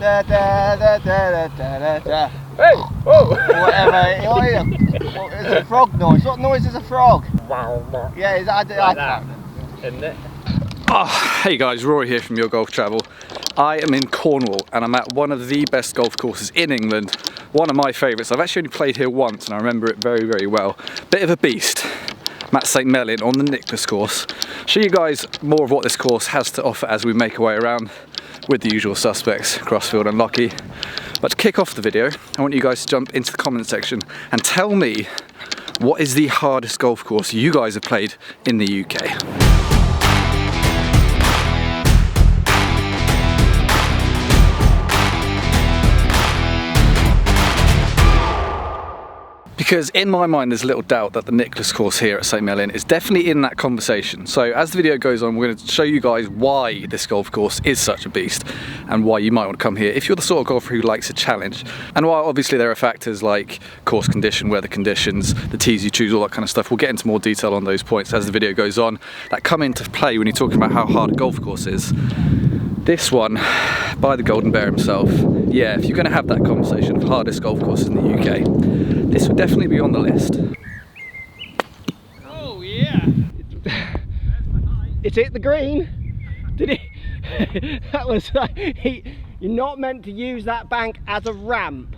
Da, da, da, da, da, da, da. Hey! Oh! Whatever. What is a frog noise? What noise is a frog? Yeah, is that, Like that, isn't it? Oh, hey guys, Rory here from Your Golf Travel. I am in Cornwall and I'm at one of the best golf courses in England. One of my favourites. I've actually only played here once and I remember it very, very well. Bit of a beast. I'm at St Mellion on the Nicklaus Course. Show you guys more of what this course has to offer as we make our way around with the usual suspects, Crossfield and Lockey. But to kick off the video, I want you guys to jump into the comment section and tell me what is the hardest golf course you guys have played in the UK. Because in my mind there's little doubt that the Nicklaus Course here at St Mellion is definitely in that conversation. So as the video goes on, we're going to show you guys why this golf course is such a beast and why you might want to come here if you're the sort of golfer who likes a challenge. And while obviously there are factors like course condition, weather conditions, the tees you choose, all that kind of stuff, we'll get into more detail on those points as the video goes on that come into play when you're talking about how hard a golf course is. This one, by the Golden Bear himself, yeah, if you're going to have that conversation of hardest golf courses in the UK, this would definitely be on the list. Oh yeah! It's hit the green. Did it? That was you're not meant to use that bank as a ramp.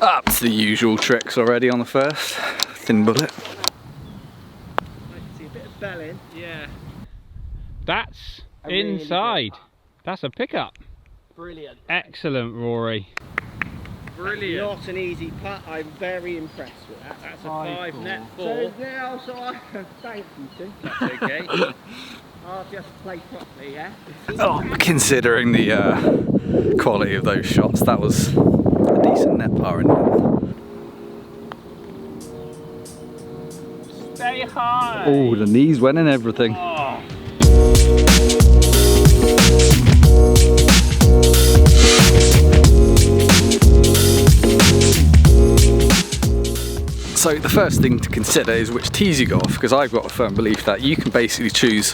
Up to the usual tricks already on the first. Thin bullet. I can see a bit of belling. Yeah. That's really inside. good. That's a pickup. Brilliant. Excellent, Rory. Brilliant. Not an easy putt. I'm very impressed with that. That's a 5 net So 4. now, thank you, Tim. That's okay. I'll just play properly, yeah? Oh, considering the quality of those shots, that was a decent net par in it. Stay high. Oh, the knees went and everything. Oh. So the first thing to consider is which tees you go off, because I've got a firm belief that you can basically choose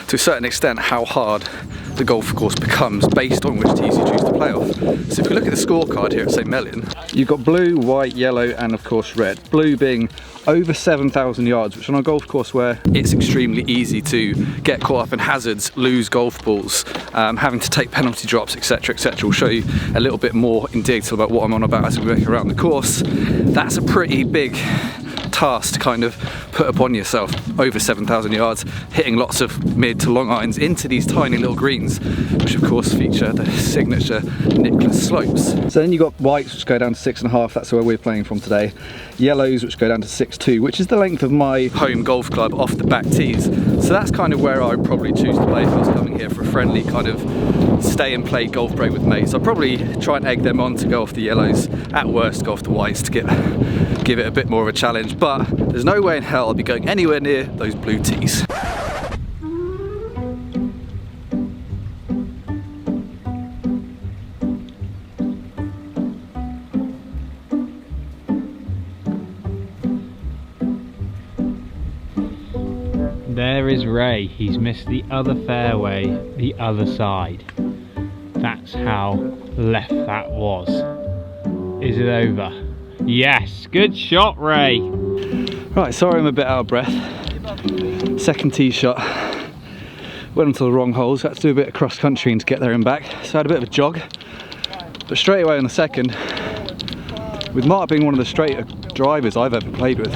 to a certain extent how hard the golf course becomes based on which tees you choose to play off. So if we look at the scorecard here at St Mellion, you've got blue, white, yellow and of course red. Blue being over 7,000 yards, which on a golf course where it's extremely easy to get caught up in hazards, lose golf balls, having to take penalty drops, etc, etc. We'll show you a little bit more in detail about what I'm on about as we work around the course. That's a pretty big task to kind of put upon yourself. Over 7,000 yards, hitting lots of mid to long irons into these tiny little greens, which of course feature the signature Nicklaus slopes. So then you've got whites, which go down to 6.5, that's where we're playing from today. Yellows, which go down to 6.2, which is the length of my home golf club off the back tees. So that's kind of where I would probably choose to play if I was coming here for a friendly kind of stay and play golf break with mates. I'd probably try and egg them on to go off the yellows, at worst go off the whites to give it a bit more of a challenge, but there's no way in hell I'll be going anywhere near those blue tees. There is Ray. He's missed the other fairway, the other side. That's how left that was. Is it over? Yes, good shot, Ray. Right, sorry I'm a bit out of breath. Second tee shot. Went onto the wrong holes, had to do a bit of cross country to get there and back. So I had a bit of a jog. But straight away on the second, with Mark being one of the straighter drivers I've ever played with,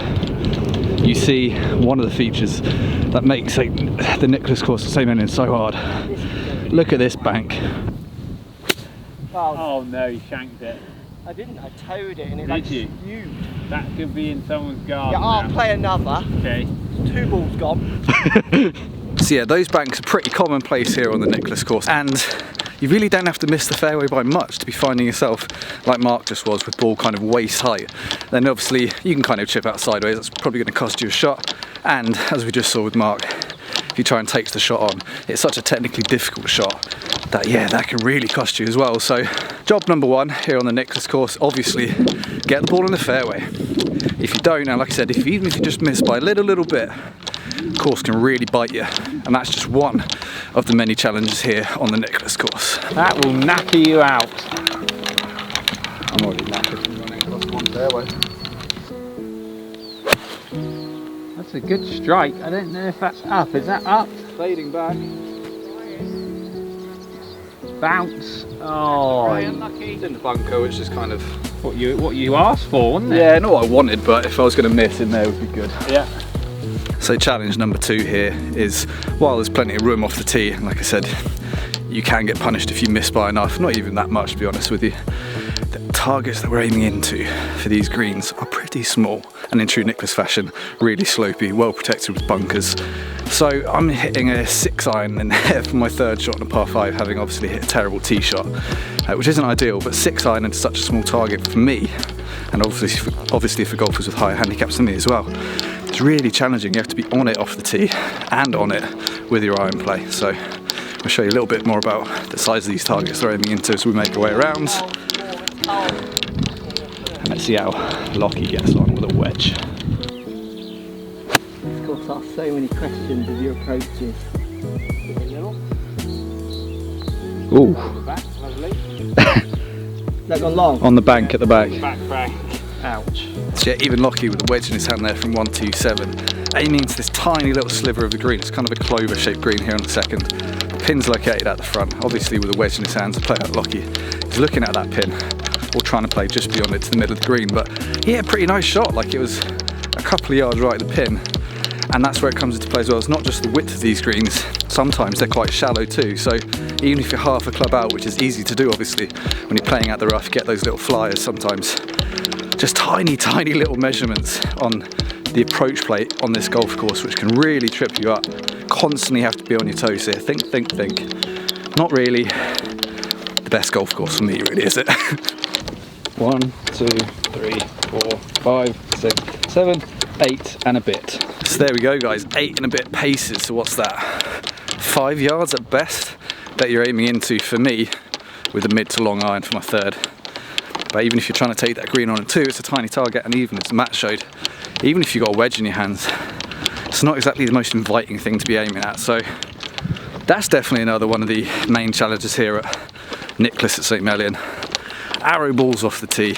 you see one of the features that makes the Nicklaus Course at St Mellion so hard. Look at this bank. Oh no, you shanked it. I didn't, I towed it and it Did you? huge. That could be in someone's garden. Yeah, I'll now. play another. Okay. 2 balls gone. So yeah, those banks are pretty commonplace here on the Nicklaus Course, and you really don't have to miss the fairway by much to be finding yourself like Mark just was, with ball kind of waist height. Then obviously you can kind of chip out sideways, that's probably going to cost you a shot, and as we just saw with Mark, if you try and take the shot on, it's such a technically difficult shot that yeah, that can really cost you as well. So job number 1 here on the Nicklaus Course, obviously get the ball in the fairway. If you don't, and like I said, even if you just miss by a little bit, course can really bite you, and that's just one of the many challenges here on the Nicklaus Course. That will nappy you out. I'm already knackered from running across one fairway. That's a good strike. I don't know if that's up. Is that up? Fading back. Bounce. Oh, It's in the bunker, which is kind of what you asked for, wasn't it? yeah, not what I wanted, but if I was going to miss in there, would be good. Yeah. So challenge number 2 here is, while there's plenty of room off the tee, and like I said, you can get punished if you miss by enough. Not even that much, to be honest with you. The targets that we're aiming into for these greens are pretty small, and in true Nicklaus fashion, really slopey, well protected with bunkers. So I'm hitting a 6-iron in there for my 3rd shot on a par 5, having obviously hit a terrible tee shot, which isn't ideal, but 6-iron into such a small target for me, and obviously for golfers with higher handicaps than me as well, it's really challenging. You have to be on it off the tee and on it with your iron play. So I'll show you a little bit more about the size of these targets we're aiming into as we make our way around. And let's see how Lockey gets on with a wedge. Of course, ask so many questions of your approaches. Ooh. Back, lovely. That gone long? On the bank at the back. Back. Ouch. So yeah, even Lockey with a wedge in his hand there from 127, aiming into this tiny little sliver of the green. It's kind of a clover shaped green here on the 2nd. Pin's located at the front, obviously with a wedge in his hands. A player like Lockey is looking at that pin, or trying to play just beyond it to the middle of the green, but he had a pretty nice shot. Like, it was a couple of yards right of the pin, and that's where it comes into play as well. It's not just the width of these greens, sometimes they're quite shallow too, so even if you're half a club out, which is easy to do obviously when you're playing out the rough, you get those little flyers sometimes. Just tiny little measurements on the approach plate on this golf course, which can really trip you up. Constantly have to be on your toes here. Think. Not really the best golf course for me, really, is it? 1, 2, 3, 4, 5, 6, 7, 8 and a bit. So there we go, guys, 8 and a bit paces. So what's that? 5 yards at best that you're aiming into for me, with a mid to long iron for my 3rd. But even if you're trying to take that green on it too, it's a tiny target, and even as Matt showed, even if you've got a wedge in your hands, it's not exactly the most inviting thing to be aiming at. So that's definitely another one of the main challenges here at Nicklaus at St Mellion. Arrow balls off the tee,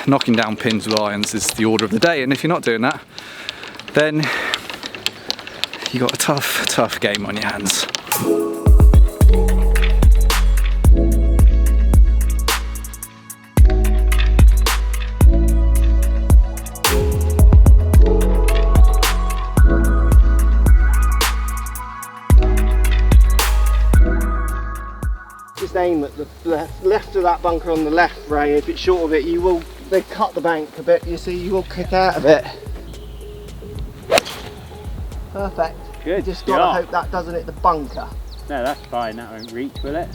knocking down pins with irons is the order of the day, and if you're not doing that, then you've got a tough game on your hands. Just aim at the left of that bunker on the left, Ray. If it's short of it, they cut the bank a bit, you see, you will kick out of it. Perfect. Good. You just gotta hope that doesn't hit the bunker. No, that's fine. That won't reach, will it?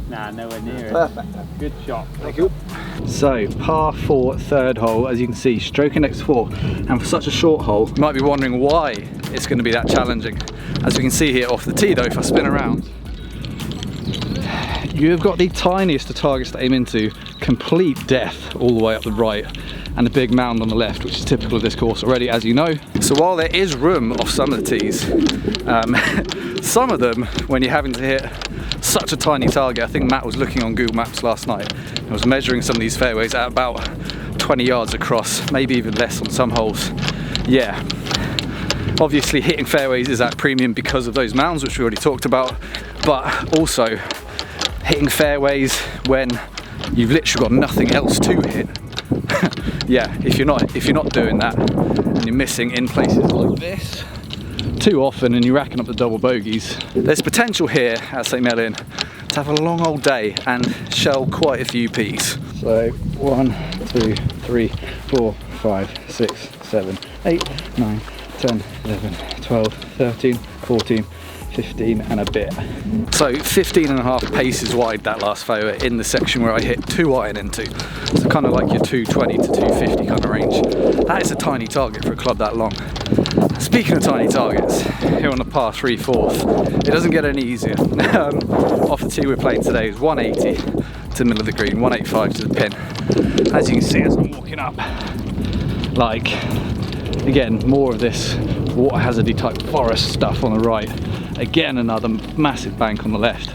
Nah, nowhere near it. Perfect. Good shot. Thank you. So, par 4, 3rd hole, as you can see, stroking next 4, and for such a short hole, you might be wondering why it's going to be that challenging. As you can see here off the tee though, if I spin around, you have got the tiniest of targets to aim into, complete death all the way up the right, and a big mound on the left, which is typical of this course already, as you know. So while there is room off some of the tees, some of them, when you're having to hit such a tiny target, I think Matt was looking on Google Maps last night and was measuring some of these fairways at about 20 yards across, maybe even less on some holes. Yeah, obviously hitting fairways is at premium because of those mounds, which we already talked about, but also hitting fairways when you've literally got nothing else to hit. Yeah, if you're not doing that and you're missing in places like this too often and you're racking up the double bogeys, there's potential here at St Mellion to have a long old day and shell quite a few P's. So 1, 2, 3, 4, 5, 6, 7, 8, 9, 10, 11, 12, 13, 14, 15 and a bit. So 15 and a half paces wide that last fairway in the section where I hit 2 iron into. So kind of like your 220 to 250 kind of range. That is a tiny target for a club that long. Speaking of tiny targets, here on the par 3 4th, it doesn't get any easier. Off the tee we're playing today is 180 to the middle of the green, 185 to the pin. As you can see as I'm walking up, like, again, more of this water hazardy type forest stuff on the right. Again, another massive bank on the left.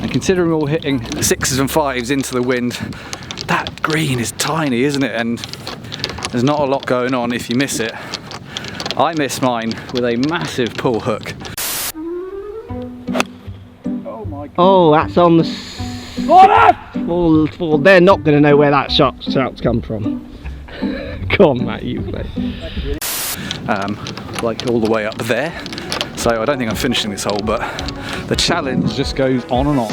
And considering we're all hitting 6s and 5s into the wind, that green is tiny, isn't it? And there's not a lot going on if you miss it. I missed mine with a massive pull hook. Oh my God. Oh, that's on the... Well, they're not going to know where that shout's come from. Come on, Matt, you play. Like all the way up there. So I don't think I'm finishing this hole, but the challenge just goes on and on.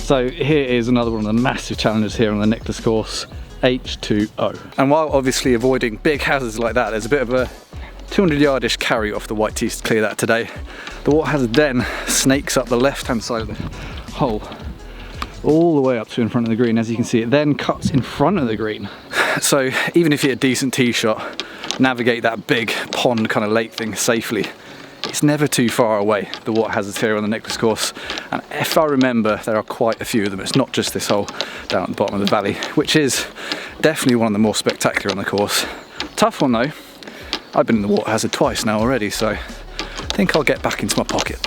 So here is another one of the massive challenges here on the Nicklaus Course, H2O. And while obviously avoiding big hazards like that, there's a bit of a 200-yardish carry off the white tees to clear that today. The water hazard then snakes up the left-hand side of the hole, all the way up to in front of the green. As you can see, it then cuts in front of the green. So even if you hit a decent tee shot, navigate that big pond kind of lake thing safely. It's never too far away, the water hazards here on the Nicklaus Course, and if I remember, there are quite a few of them. It's not just this hole down at the bottom of the valley, which is definitely one of the more spectacular on the course. Tough one though. I've been in the water hazard twice now already, so I think I'll get back into my pocket.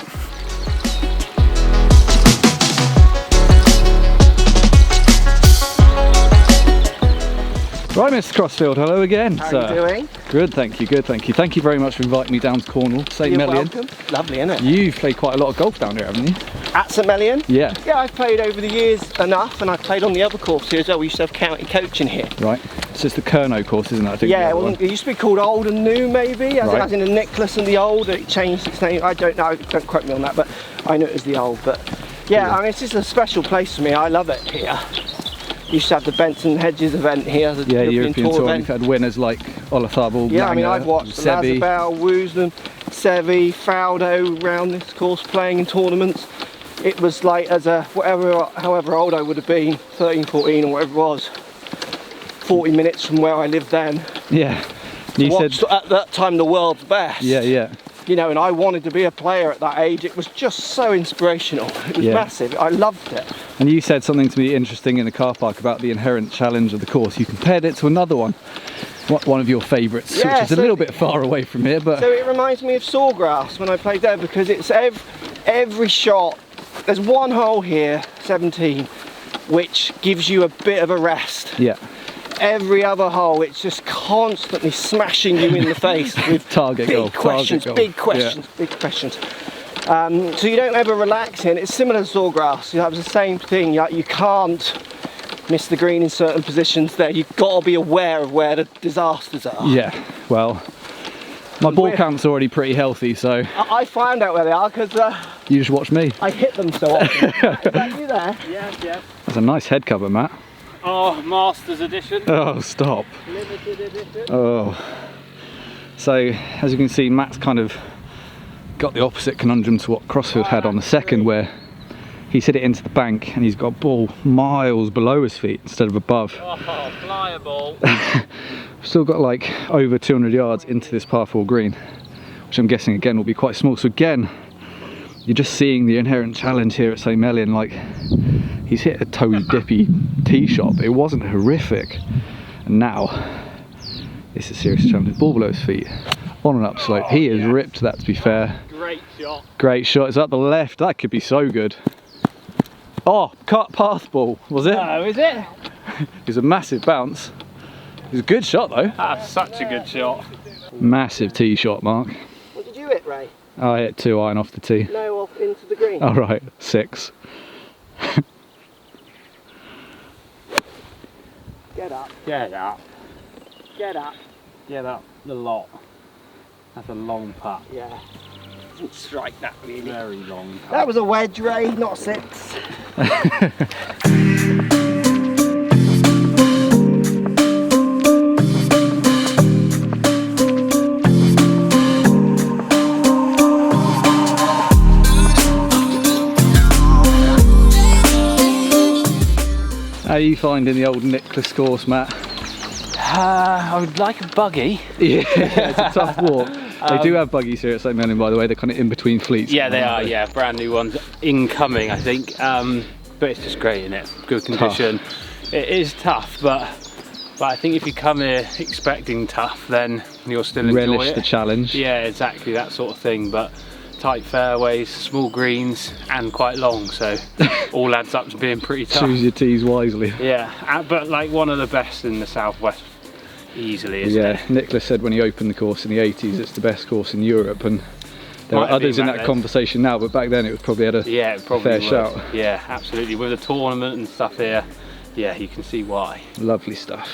Right, Mr. Crossfield, hello again. How are you doing? Good, thank you, good, thank you. Thank you very much for inviting me down to Cornwall, St. Mellion. Welcome. Lovely, isn't it? You've played quite a lot of golf down here, haven't you? At St. Mellion? Yeah. Yeah, I've played over the years enough, and I've played on the other course here as well. We used to have county coaching here. Right. So it's the Kernow Course, isn't it? I think Yeah, well, it used to be called Old and New, maybe, as in the Nicklaus and the Old. It changed its name. I don't know, don't quote me on that, but I know it was the Old. But yeah, I mean, it's just a special place for me. I love it here. Used to have the Benson Hedges event here, the European Tour event. event. We've had winners like Olafable, Yeah, Langer, I mean, I've watched Sebi. Lazabelle, Woosnam, Sevi, Faldo round this course playing in tournaments. It was like, as a however old I would have been, 13, 14 or whatever it was, 40 minutes from where I lived then. Yeah. You Watched said at that time the world's best. Yeah, yeah. You know, and I wanted to be a player at that age. It was just so inspirational. It was massive. I loved it. And you said something to me interesting in the car park about the inherent challenge of the course. You compared it to another one of your favourites, Yeah, which is a little bit far away from here, but so it reminds me of Sawgrass when I played there, because it's every shot. There's one hole here, 17, which gives you a bit of a rest. yeah. Every other hole, it's just constantly smashing you in the face with Target goal, big questions, target goal. big questions. So you don't ever relax in. It's similar to Sawgrass. That was the same thing. You can't miss the green in certain positions there. You've got to be aware of where the disasters are. Yeah, well, my ball count's already pretty healthy, so I found out where they are because you just watch me. I hit them so often. Is that you there? Yes, yes. That's a nice head cover, Matt. Oh, Masters edition. Oh, stop. Limited edition. Oh. So, as you can see, Matt's kind of got the opposite conundrum to what Crossfield had on the second, where he's hit it into the bank and he's got a ball miles below his feet instead of above. Oh, flyable. Still got like over 200 yards into this par 4 green, which I'm guessing again will be quite small. So again, you're just seeing the inherent challenge here at St. Mellion. Like, he's hit a toe dippy tee shot, but it wasn't horrific. And now, this is a serious challenge. Ball below his feet, on an upslope. He has ripped that, to be fair. Great shot. Great shot. It's up the left. That could be so good. Oh, cut path ball, was it? Oh, is it? It was a massive bounce. It was a good shot though. That's such a good shot. Massive tee shot, Mark. What did you hit, Ray? I hit 2 iron off the tee. No, off into the green. Oh right, 6. Get up. Get up. Get up. Get up. The lot. That's a long putt. Yeah. Doesn't strike that really. Very long putt. That was a wedge, Ray, not 6. How are you finding the old Nicklaus Course, Matt? I would like a buggy. Yeah, it's a tough walk. They do have buggies here at St Mellion, by the way. They're kind of in between fleets. Yeah, they are. Yeah, brand new ones incoming, I think. But it's just great, isn't it? Good condition. Tough. It is tough, but I think if you come here expecting tough, then you'll still enjoy relish it. The challenge. Yeah, exactly that sort of thing. But tight fairways, small greens, and quite long, so all adds up to being pretty tough. Choose your tees wisely. Yeah, but like one of the best in the southwest, easily, isn't it? Yeah, Nicklaus said when he opened the course in the 80s, it's the best course in Europe, and there are others in that conversation now, but back then it was probably had a fair shout. Yeah, absolutely. With the tournament and stuff here, yeah, you can see why. Lovely stuff.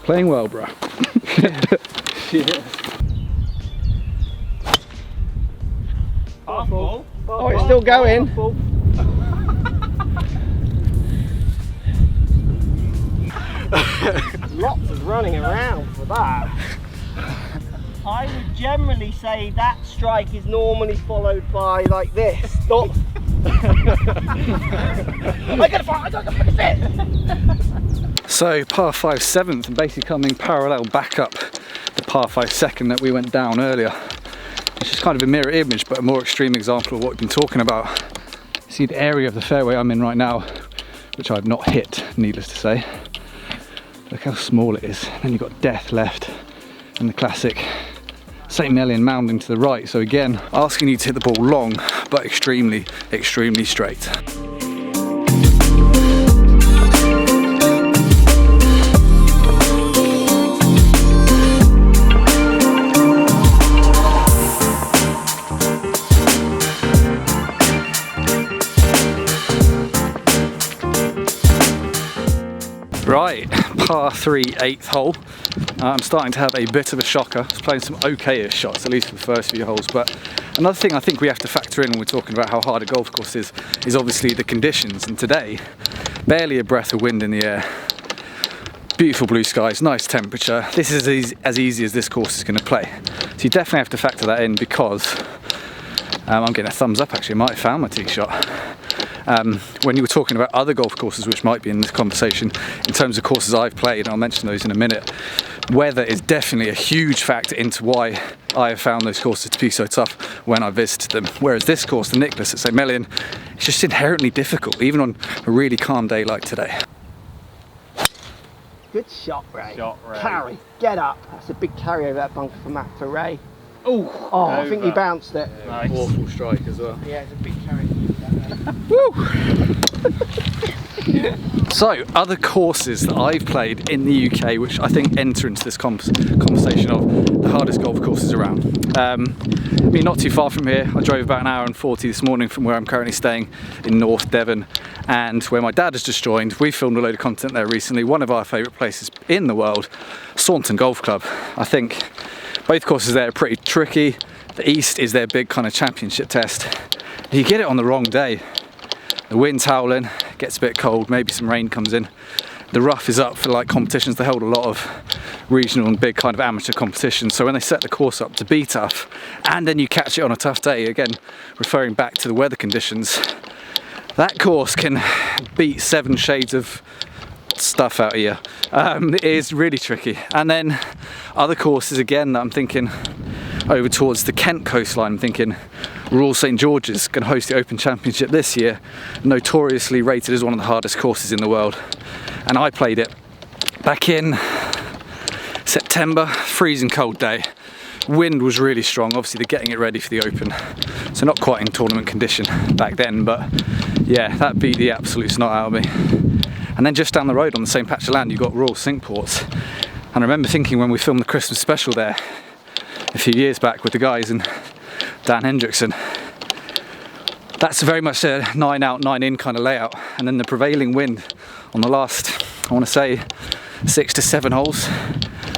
Playing well, bro. Yeah. Oh, it's still going. Lots of running around for that. I would generally say that strike is normally followed by like this. Stop. I gotta finish it. So par 5 7th, and basically coming parallel back up the par 5 2nd that we went down earlier. It's just kind of a mirror image, but a more extreme example of what we've been talking about. See the area of the fairway I'm in right now, which I've not hit, needless to say. Look how small it is. Then you've got death left, and the classic St Mellion mounding to the right. So again, asking you to hit the ball long, but extremely, extremely straight. Right, par 3 8th hole. I'm starting to have a bit of a shocker. I was playing some okay-ish shots, at least for the first few holes, but another thing I think we have to factor in when we're talking about how hard a golf course is obviously the conditions, and today, barely a breath of wind in the air. Beautiful blue skies, nice temperature. This is as easy as this course is going to play. So you definitely have to factor that in, because I'm getting a thumbs up actually, I might have found my tee shot. When you were talking about other golf courses which might be in this conversation, in terms of courses I've played, and I'll mention those in a minute, weather is definitely a huge factor into why I have found those courses to be so tough when I visited them. Whereas this course, the Nicklaus at St Mellion, it's just inherently difficult, even on a really calm day like today. Good shot, Ray. Ray. Carry, get up. That's a big carry over that bunker for Ray. Oh, I think he bounced it. Nice. Awful strike as well. Yeah, it's a big carry. Woo! So, other courses that I've played in the UK, which I think enter into this conversation of the hardest golf courses around. I mean, not too far from here. I drove about an hour and 40 this morning from where I'm currently staying in North Devon, and where my dad has just joined. We filmed a load of content there recently. One of our favourite places in the world, Saunton Golf Club. I think both courses there are pretty tricky. The East is their big kind of championship test. You get it on the wrong day. The wind's howling, gets a bit cold, maybe some rain comes in. The rough is up for like competitions. They hold a lot of regional and big kind of amateur competitions. So when they set the course up to be tough, and then you catch it on a tough day, again, referring back to the weather conditions, that course can beat 7 shades of stuff out here. It is really tricky. And then other courses again that I'm thinking over towards the Kent coastline, I'm thinking Royal St George's going to host the Open Championship this year, notoriously rated as one of the hardest courses in the world. And I played it back in September, freezing cold day. Wind was really strong, obviously they're getting it ready for the Open, so not quite in tournament condition back then, but yeah, that beat the absolute snot out of me. And then just down the road on the same patch of land you've got Royal Cinque Ports, and I remember thinking when we filmed the Christmas special there a few years back with the guys and Dan Hendrickson, that's very much a 9 out 9 in kind of layout, and then the prevailing wind on the last, I want to say 6 to 7 holes,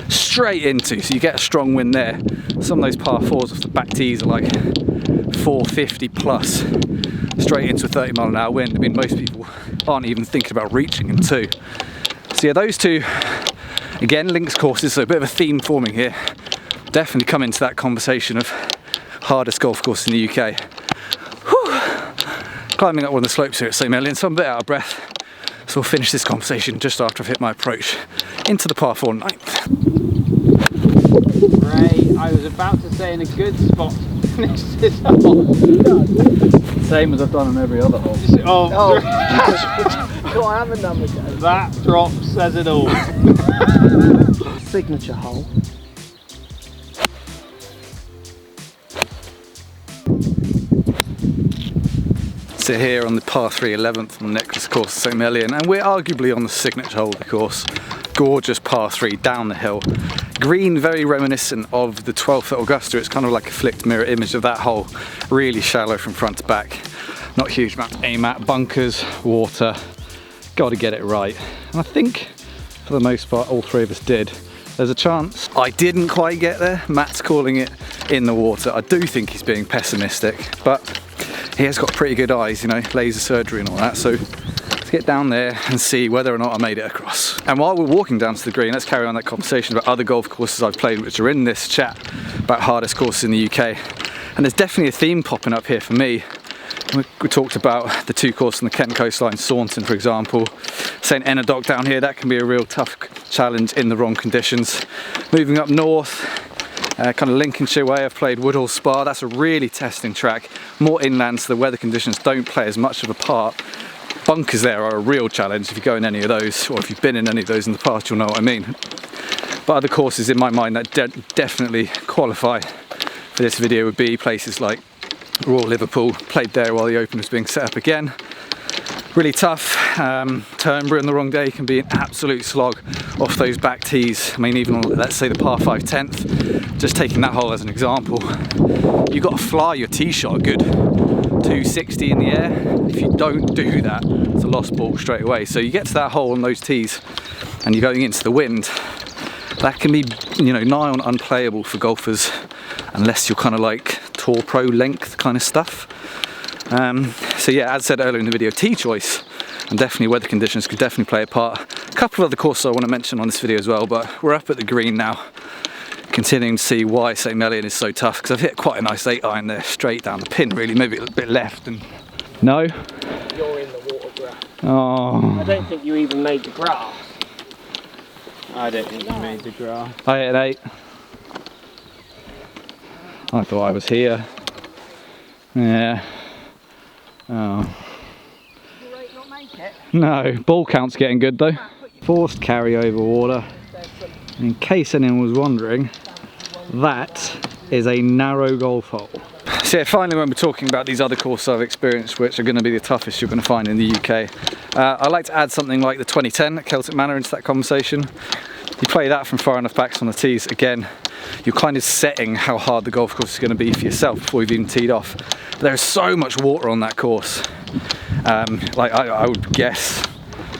straight into, so you get a strong wind there. Some of those par 4s off the back tees are like 450 plus, straight into a 30-mile-an-hour wind. I mean, most people aren't even thinking about reaching them too. So yeah, those two, again, links courses, so a bit of a theme forming here. Definitely come into that conversation of hardest golf course in the UK. Whew. Climbing up one of the slopes here at St Mellion, so I'm a bit out of breath. So we'll finish this conversation just after I've hit my approach into the par 4 ninth. Ray, I was about to say in a good spot to finish this hole. Same as I've done on every other hole. Oh, Go on, have another go. that drop says it all. Signature hole. So here on the par 3 11th on the Nicklaus Course, St Mellion, and we're arguably on the signature hole of the course. Gorgeous par 3 down the hill. Green, very reminiscent of the 12th at Augusta. It's kind of like a flicked mirror image of that hole. Really shallow from front to back. Not a huge amount to aim at. Bunkers, water. Got to get it right. And I think for the most part all three of us did. There's a chance I didn't quite get there. Matt's calling it in the water. I do think he's being pessimistic, but he has got pretty good eyes, you know, laser surgery and all that. So let's get down there and see whether or not I made it across. And while we're walking down to the green, let's carry on that conversation about other golf courses I've played, which are in this chat about hardest courses in the UK. And there's definitely a theme popping up here for me. We talked about the 2 courses on the Kent coastline, Saunton for example. St Enodoc down here, that can be a real tough challenge in the wrong conditions. Moving up north, kind of Lincolnshire way, I've played Woodhall Spa. That's a really testing track, more inland, so the weather conditions don't play as much of a part. Bunkers there are a real challenge if you go in any of those, or if you've been in any of those in the past, you'll know what I mean. But other courses in my mind that definitely qualify for this video would be places like Royal Liverpool. Played there while the Open was being set up again. Really tough. Turnberry on the wrong day can be an absolute slog off those back tees. I mean, even on, let's say, the par 5 10th, just taking that hole as an example, you've got to fly your tee shot a good 260 in the air. If you don't do that, it's a lost ball straight away. So you get to that hole on those tees and you're going into the wind. That can be, you know, nigh on unplayable for golfers unless you're kind of like tour pro length kind of stuff. So yeah, as said earlier in the video, tee choice and definitely weather conditions could definitely play a part. A couple of other courses I want to mention on this video as well, but we're up at the green now, continuing to see why St Mellion is so tough, because I've hit quite a nice 8-iron there, straight down the pin really, maybe a bit left and... No? You're in the water grass. Oh. I don't think you even made the grass. I don't think you made the grass. I hit an 8. I thought I was here. Yeah. Oh. You might not make it. No, ball count's getting good though. Forced carry over water. In case anyone was wondering, that is a narrow golf hole. So yeah, finally when we're talking about these other courses I've experienced, which are going to be the toughest you're going to find in the UK, I like to add something like the 2010 at Celtic Manor into that conversation. You play that from far enough back on the tees, again, you're kind of setting how hard the golf course is going to be for yourself before you've even teed off. But there's so much water on that course. Like I would guess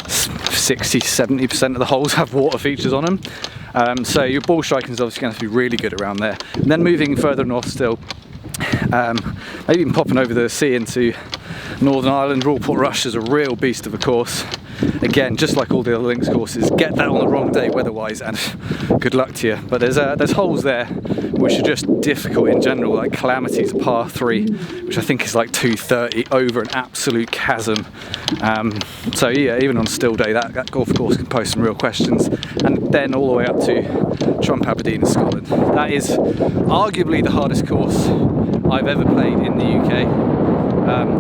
60-70% of the holes have water features on them. So your ball striking is obviously going to be really good around there. And then moving further north still, maybe even popping over the sea into Northern Ireland, Rawport Rush is a real beast of a course. Again, just like all the other links courses, get that on the wrong day weather-wise and good luck to you. But there's holes there which are just difficult in general, like Calamity's a par 3, which I think is like 230 over an absolute chasm. So yeah, even on a still day, that golf course can pose some real questions. And then all the way up to Trump Aberdeen in Scotland. That is arguably the hardest course I've ever played in the UK.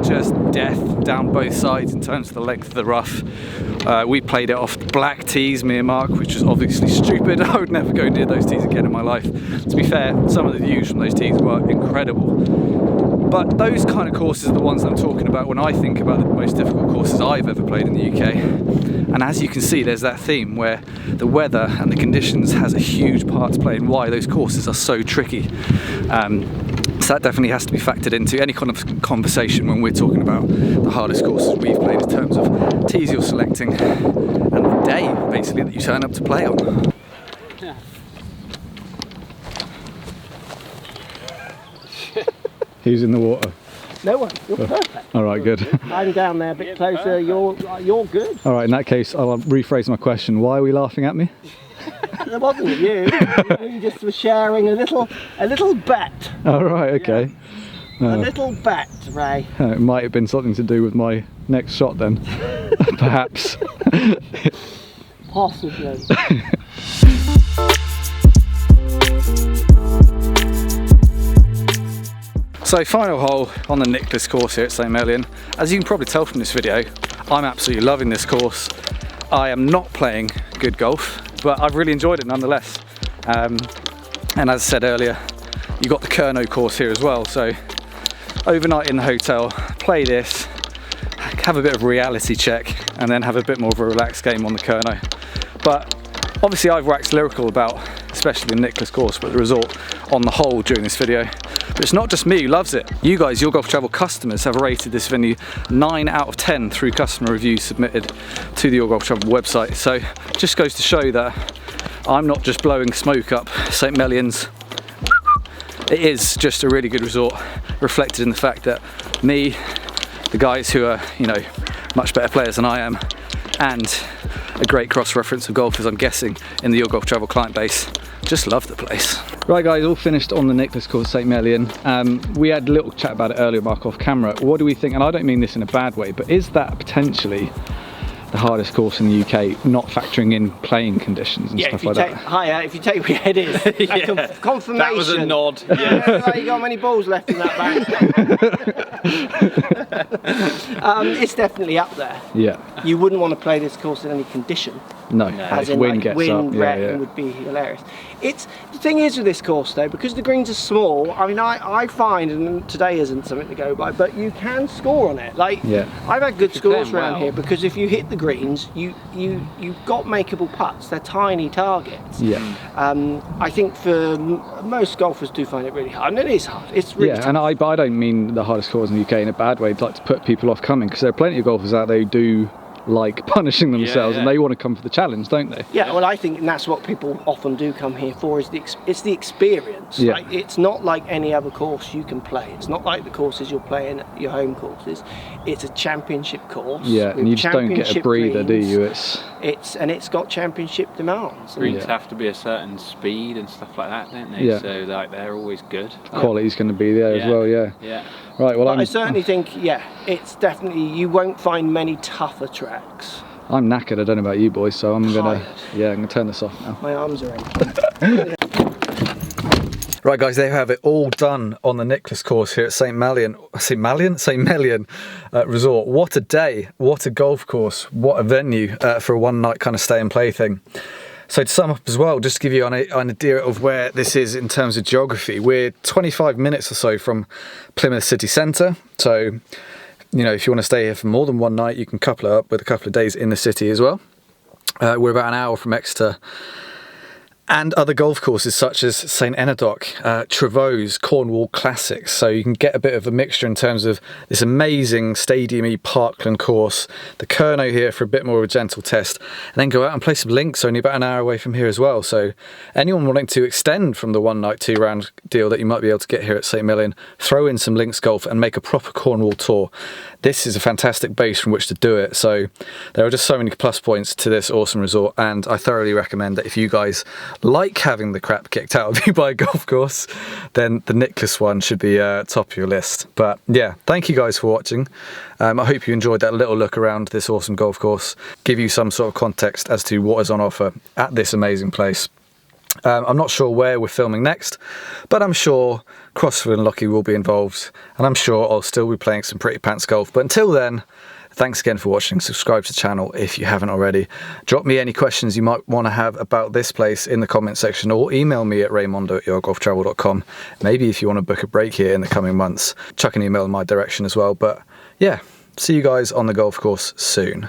Just death down both sides in terms of the length of the rough. We played it off black tees, me and Mark, which was obviously stupid. I would never go near those tees again in my life. To be fair, some of the views from those tees were incredible. But those kind of courses are the ones I'm talking about when I think about the most difficult courses I've ever played in the UK. And as you can see, there's that theme where the weather and the conditions has a huge part to play in why those courses are so tricky. So that definitely has to be factored into any kind of conversation when we're talking about the hardest courses we've played in terms of tees you're selecting and the day basically that you turn up to play on. Yeah. Who's in the water? No one. You're perfect. All right, good. I'm down there a bit closer. You're good. All right, in that case, I'll rephrase my question. Why are we laughing at me? It wasn't you. You just were sharing a little bet. All right, okay. A little bet, Ray. It might have been something to do with my next shot then, perhaps. Possibly. So final hole on the Nicklaus course here at St Mellion. As you can probably tell from this video, I'm absolutely loving this course. I am not playing good golf, but I've really enjoyed it nonetheless. And as I said earlier, you got the Kernow course here as well. So overnight in the hotel, play this, have a bit of a reality check, and then have a bit more of a relaxed game on the Kernow. But obviously I've waxed lyrical about especially the Nicklaus course, but the resort on the whole during this video. But it's not just me who loves it. You guys, Your Golf Travel customers, have rated this venue 9 out of 10 through customer reviews submitted to the Your Golf Travel website. So it just goes to show that I'm not just blowing smoke up St Mellion's. It is just a really good resort, reflected in the fact that me, the guys who are, you know, much better players than I am, and a great cross-reference of golfers, I'm guessing, in the Your Golf Travel client base, just love the place. Right guys, all finished on the Nicklaus Course, St Mellion. We had a little chat about it earlier, Mark, off camera. What do we think, and I don't mean this in a bad way, but is that potentially the hardest course in the UK, not factoring in playing conditions and stuff like that? If you take where your head is, confirmation. That was a nod. Yeah. You got many balls left in that bag. It's definitely up there. Yeah. You wouldn't want to play this course in any condition. No, As if in, wind like, gets wind, up, rain would be hilarious. The thing is with this course though, because the greens are small, I mean, I find, and today isn't something to go by, but you can score on it. Like, I've had good scores around here because if you hit the greens, you've got makeable putts. They're tiny targets. Yeah. I think for most golfers do find it really hard, and it is hard. It's really tough. And I don't mean the hardest course in the UK in a bad way. I'd like to put people off coming, because there are plenty of golfers out there who do like punishing themselves, and they want to come for the challenge, don't they? Yeah, well, I think that's what people often do come here for, is it's the experience. Yeah. Like, it's not like any other course you can play. It's not like the courses you're playing at your home courses. It's a championship course. Yeah, and you just don't get a breather, do you? It's got championship demands. Greens have to be a certain speed and stuff like that, don't they? Yeah. So like they're always good. Quality's going to be there as well. Yeah. Right. Well, I certainly think, it's definitely, you won't find many tougher tracks. I'm knackered. I don't know about you boys, so I'm gonna turn this off now. My arms are aching. Right guys, there you have it, all done on the Nicklaus course here at St Mellion Resort. What a day, what a golf course, what a venue for a one night kind of stay and play thing. So to sum up as well, just to give you an idea of where this is in terms of geography, we're 25 minutes or so from Plymouth city centre. So, you know, if you want to stay here for more than one night, you can couple it up with a couple of days in the city as well. We're about an hour from Exeter, and other golf courses such as St Enodoc, Trevose, Cornwall Classics. So you can get a bit of a mixture in terms of this amazing stadium-y Parkland course, the Kernow here for a bit more of a gentle test, and then go out and play some links only about an hour away from here as well. So anyone wanting to extend from the one night, 2 round deal that you might be able to get here at St Mellion, throw in some links golf and make a proper Cornwall tour. This is a fantastic base from which to do it. So there are just so many plus points to this awesome resort, and I thoroughly recommend that if you guys like having the crap kicked out of you by a golf course, then the Nicklaus one should be top of your list. But yeah, thank you guys for watching. I hope you enjoyed that little look around this awesome golf course, give you some sort of context as to what is on offer at this amazing place. I'm not sure where we're filming next, but I'm sure Crossfield and Lockey will be involved, and I'm sure I'll still be playing some pretty pants golf. But until then, thanks again for watching. Subscribe to the channel if you haven't already. Drop me any questions you might want to have about this place in the comment section, or email me at raymondo@yourgolftravel.com. Maybe if you want to book a break here in the coming months, chuck an email in my direction as well. But yeah, see you guys on the golf course soon.